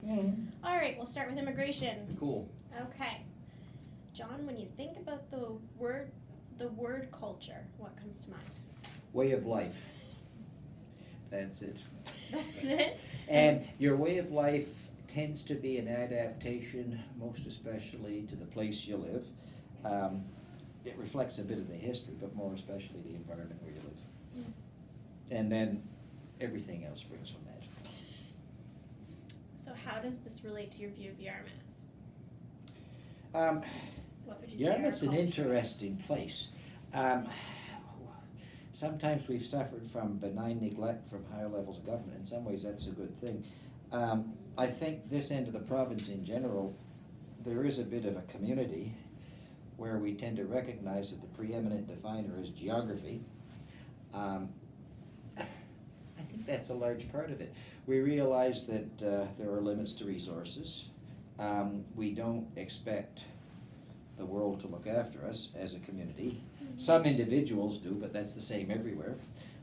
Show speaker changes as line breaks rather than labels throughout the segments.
All right, we'll start with immigration.
Cool.
Okay. John, when you think about the word culture, what comes to mind?
Way of life. That's it.
That's it?
And your way of life tends to be an adaptation, most especially to the place you live. It reflects a bit of the history, but more especially the environment where you live. And then everything else springs from that.
So how does this relate to your view of Yarmouth? What would you say
Yarmouth's
our
an
culture
interesting place. Sometimes we've suffered from benign neglect from higher levels of government. In some ways, that's a good thing. I think this end of the province in general, there is a bit of a community where we tend to recognize that the preeminent definer is geography. I think that's a large part of it. We realize that there are limits to resources. We don't expect the world to look after us as a community. Some individuals do, but that's the same everywhere.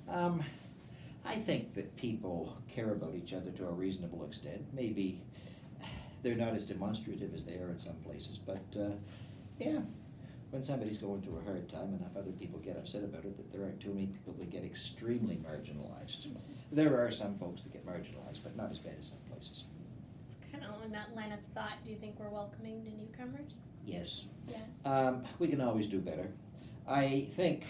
I think that people care about each other to a reasonable extent. Maybe they're not as demonstrative as they are in some places, but yeah, when somebody's going through a hard time, enough other people get upset about it that there aren't too many people that get extremely marginalized. There are some folks that get marginalized, but not as bad as some places.
Kind of along that line of thought, do you think we're welcoming to newcomers?
Yes.
Yeah.
We can always do better. I think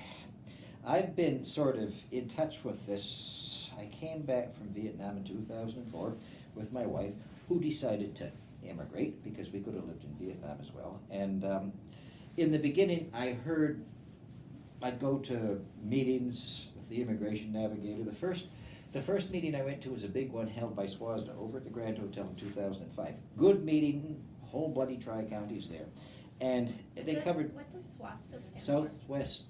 I've been sort of in touch with this. I came back from Vietnam in 2004 with my wife, who decided to immigrate because we could have lived in Vietnam as well. And in the beginning, I'd go to meetings with the immigration navigator. The first meeting I went to was a big one held by SWASDA over at the Grand Hotel in 2005. Good meeting, whole bloody tri-counties there. And they covered...
What does SWASDA stand
Southwest,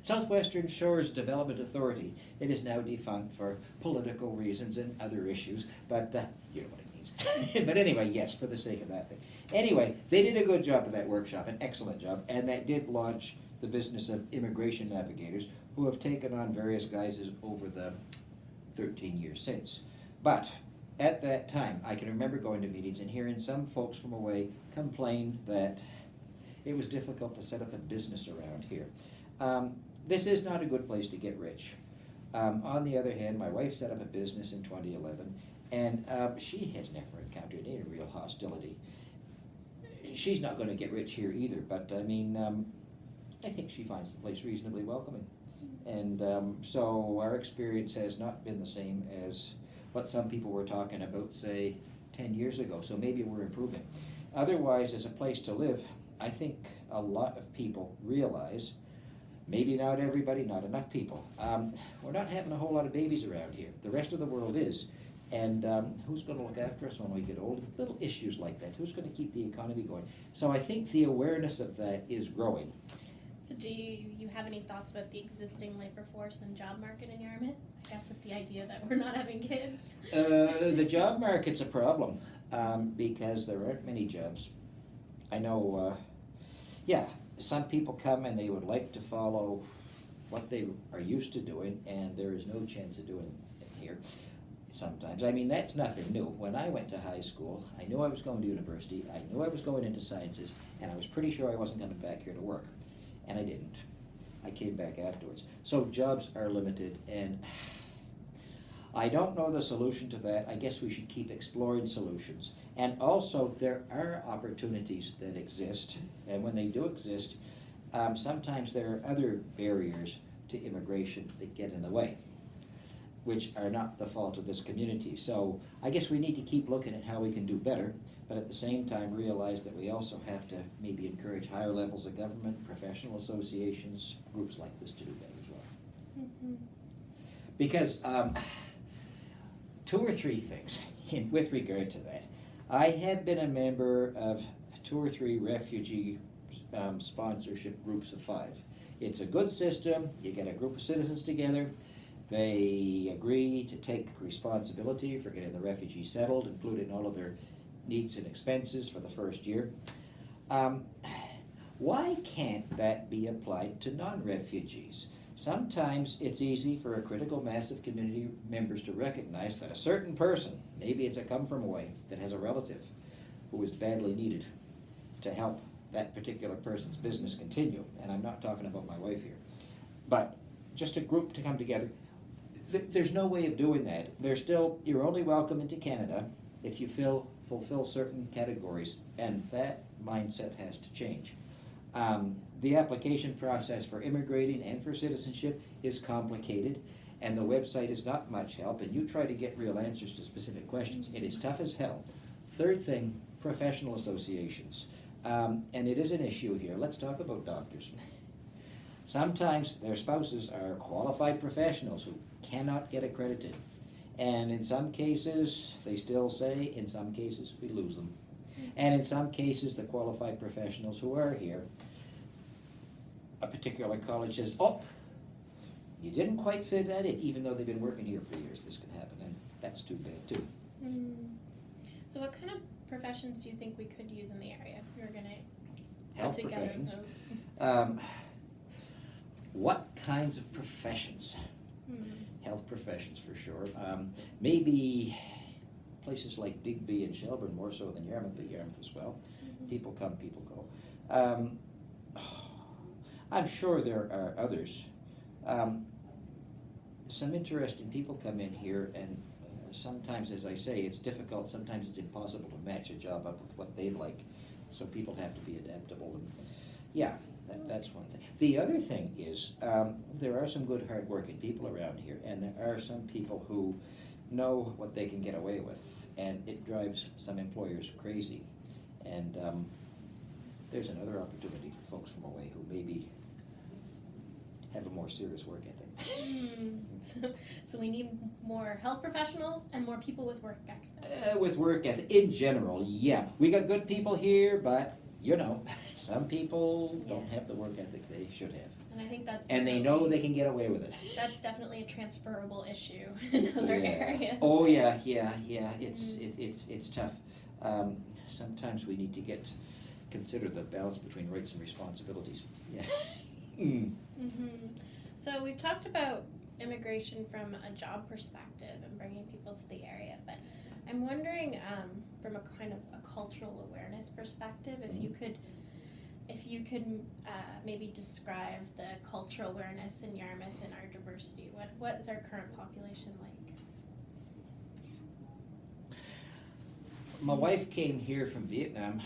Southwestern Shores Development Authority. It is now defunct for political reasons and other issues, but you know what it means. But anyway, yes, for the sake of that thing. Anyway, they did a good job of that workshop, an excellent job, and that did launch the business of immigration navigators, who have taken on various guises over the 13 years since. But at that time, I can remember going to meetings and hearing some folks from away complain that it was difficult to set up a business around here. This is not a good place to get rich. On the other hand, my wife set up a business in 2011, and she has never encountered any real hostility. She's not going to get rich here either, but I mean, I think she finds the place reasonably welcoming. And so our experience has not been the same as what some people were talking about, say, 10 years ago. So maybe we're improving. Otherwise, as a place to live, I think a lot of people realize, maybe not everybody, not enough people, we're not having a whole lot of babies around here. The rest of the world is. And who's going to look after us when we get old? Little issues like that. Who's going to keep the economy going? So I think the awareness of that is growing.
So do you have any thoughts about the existing labor force and job market in Yarmouth? I guess with the idea that we're not having kids.
The job market's a problem because there aren't many jobs. I know, some people come and they would like to follow what they are used to doing, and there is no chance of doing it here sometimes. I mean, that's nothing new. When I went to high school, I knew I was going to university, I knew I was going into sciences, and I was pretty sure I wasn't coming back here to work. And I didn't. I came back afterwards. So jobs are limited, and I don't know the solution to that. I guess we should keep exploring solutions. And also, there are opportunities that exist, and when they do exist, sometimes there are other barriers to immigration that get in the way, which are not the fault of this community. So I guess we need to keep looking at how we can do better, but at the same time realize that we also have to maybe encourage higher levels of government, professional associations, groups like this to do better as well.
Mm-hmm.
Because two or three things with regard to that. I have been a member of two or three refugee sponsorship groups of 5. It's a good system. You get a group of citizens together. They agree to take responsibility for getting the refugees settled, including all of their needs and expenses for the first year. Why can't that be applied to non-refugees? Sometimes it's easy for a critical mass of community members to recognize that a certain person, maybe it's a come from away, that has a relative who is badly needed to help that particular person's business continue. And I'm not talking about my wife here. But just a group to come together. There's no way of doing that. You're only welcome into Canada if you fulfill certain categories, and that mindset has to change. The application process for immigrating and for citizenship is complicated, and the website is not much help, and you try to get real answers to specific questions. It is tough as hell. Third thing, professional associations. And it is an issue here. Let's talk about doctors. Sometimes their spouses are qualified professionals who cannot get accredited. And in some cases, they still say, in some cases, we lose them. And in some cases, the qualified professionals who are here, a particular college says, oh, you didn't quite fit that in, even though they've been working here for years. This can happen, and that's too bad, too.
So what kind of professions do you think we could use in the area if we were going to
Health
together
professions.
both?
What kinds of professions? Health professions for sure. Maybe places like Digby and Shelburne more so than Yarmouth, but Yarmouth as well. People come, people go. I'm sure there are others. Some interesting people come in here, and sometimes, as I say, it's difficult. Sometimes it's impossible to match a job up with what they'd like. So people have to be adaptable. And yeah, that's one thing. The other thing is there are some good, hard-working people around here, and there are some people who know what they can get away with, and it drives some employers crazy. And there's another opportunity for folks from away who maybe have a more serious work ethic.
So we need more health professionals and more people with work ethic.
With work ethic, in general, yeah. We got good people here, but, you know, some people don't have the work ethic they should have.
And I think that's
and they know they can get away with it.
That's definitely a transferable issue in other areas.
Oh yeah. It's tough. Sometimes we need to consider the balance between rights and responsibilities. Yeah.
So we've talked about immigration from a job perspective and bringing people to the area, but I'm wondering from a kind of a cultural awareness perspective, if you could maybe describe the cultural awareness in Yarmouth and our diversity. What is our current population like?
My wife came here from Vietnam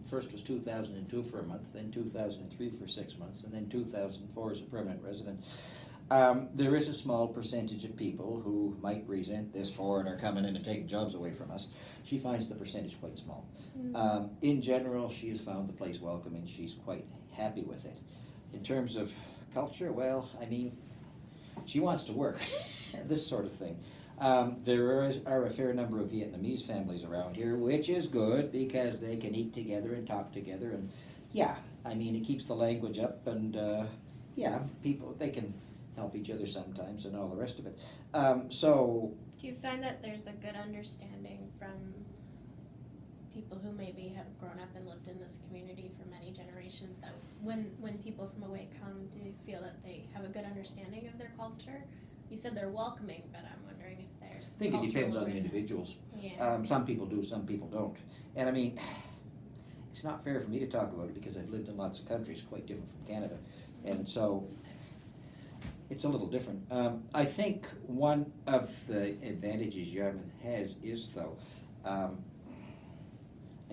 first was 2002 for a month, then 2003 for 6 months, and then 2004 as a permanent resident. There is a small percentage of people who might resent this foreigner coming in and taking jobs away from us. She finds the percentage quite small. In general, she has found the place welcoming. She's quite happy with it. In terms of culture, well, I mean, she wants to work, this sort of thing. There are a fair number of Vietnamese families around here, which is good because they can eat together and talk together, and yeah, I mean, it keeps the language up, and yeah, they can help each other sometimes and all the rest of it. So
do you find that there's a good understanding from people who maybe have grown up and lived in this community for many generations, that when people from away come, do you feel that they have a good understanding of their culture? You said they're welcoming, but I'm wondering if there's
I think it depends on the
awareness.
individuals.
Yeah.
Some people do, some people don't. And I mean, it's not fair for me to talk about it because I've lived in lots of countries quite different from Canada. And so it's a little different. I think one of the advantages Yarmouth has is, though, I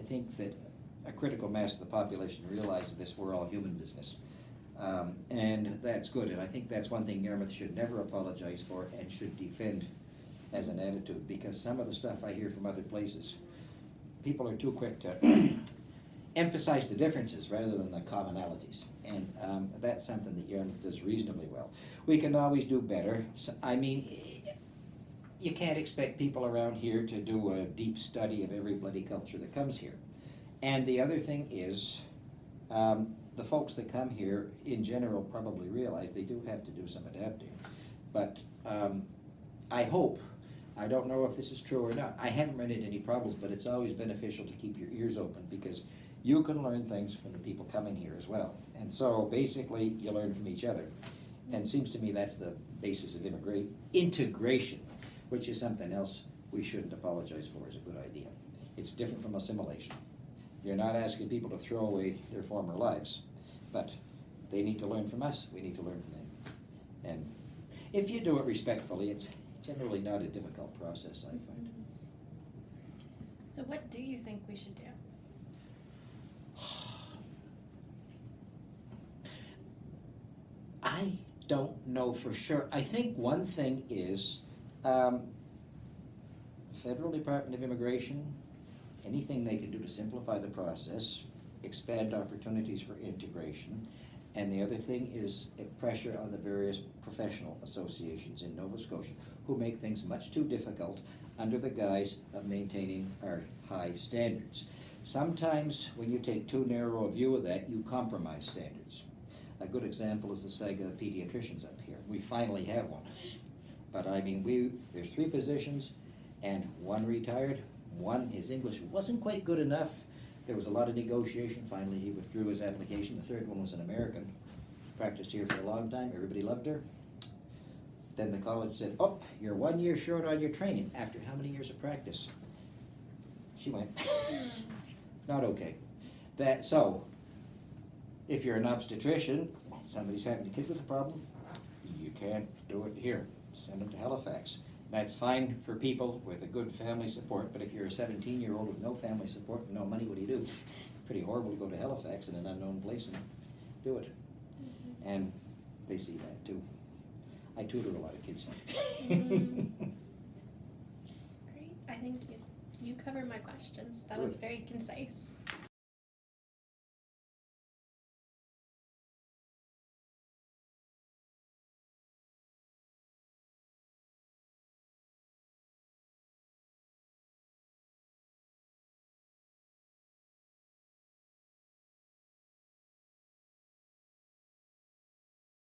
think that a critical mass of the population realizes this, we're all human business. And that's good, and I think that's one thing Yarmouth should never apologize for and should defend as an attitude, because some of the stuff I hear from other places, people are too quick to emphasize the differences rather than the commonalities, and that's something that Yarmouth does reasonably well. We can always do better. So, I mean, you can't expect people around here to do a deep study of every bloody culture that comes here. And the other thing is, the folks that come here, in general, probably realize they do have to do some adapting. But I hope, I don't know if this is true or not, I haven't run into any problems, but it's always beneficial to keep your ears open, because you can learn things from the people coming here as well. And so basically, you learn from each other. And it seems to me that's the basis of integration, which is something else we shouldn't apologize for as a good idea. It's different from assimilation. You're not asking people to throw away their former lives, but they need to learn from us, we need to learn from them. And if you do it respectfully, it's generally not a difficult process, I find.
So what do you think we should do?
I don't know for sure. I think one thing is Federal Department of Immigration, anything they can do to simplify the process, expand opportunities for integration, and the other thing is a pressure on the various professional associations in Nova Scotia who make things much too difficult under the guise of maintaining our high standards. Sometimes when you take too narrow a view of that, you compromise standards. A good example is the saga of pediatricians up here. We finally have one. But I mean, there's 3 positions and 1 retired. One, his English wasn't quite good enough. There was a lot of negotiation. Finally, he withdrew his application. The 3rd one was an American. Practiced here for a long time. Everybody loved her. Then the college said, oh, you're 1 year short on your training. After how many years of practice? She went, not okay. So, if you're an obstetrician, somebody's having a kid with a problem, you can't do it here. Send them to Halifax. That's fine for people with a good family support, but if you're a 17-year-old with no family support and no money, what do? Pretty horrible to go to Halifax in an unknown place and do it. Mm-hmm. And they see that too. I tutor a lot of kids.
Mm-hmm. Great. I think you covered my questions. That was very concise.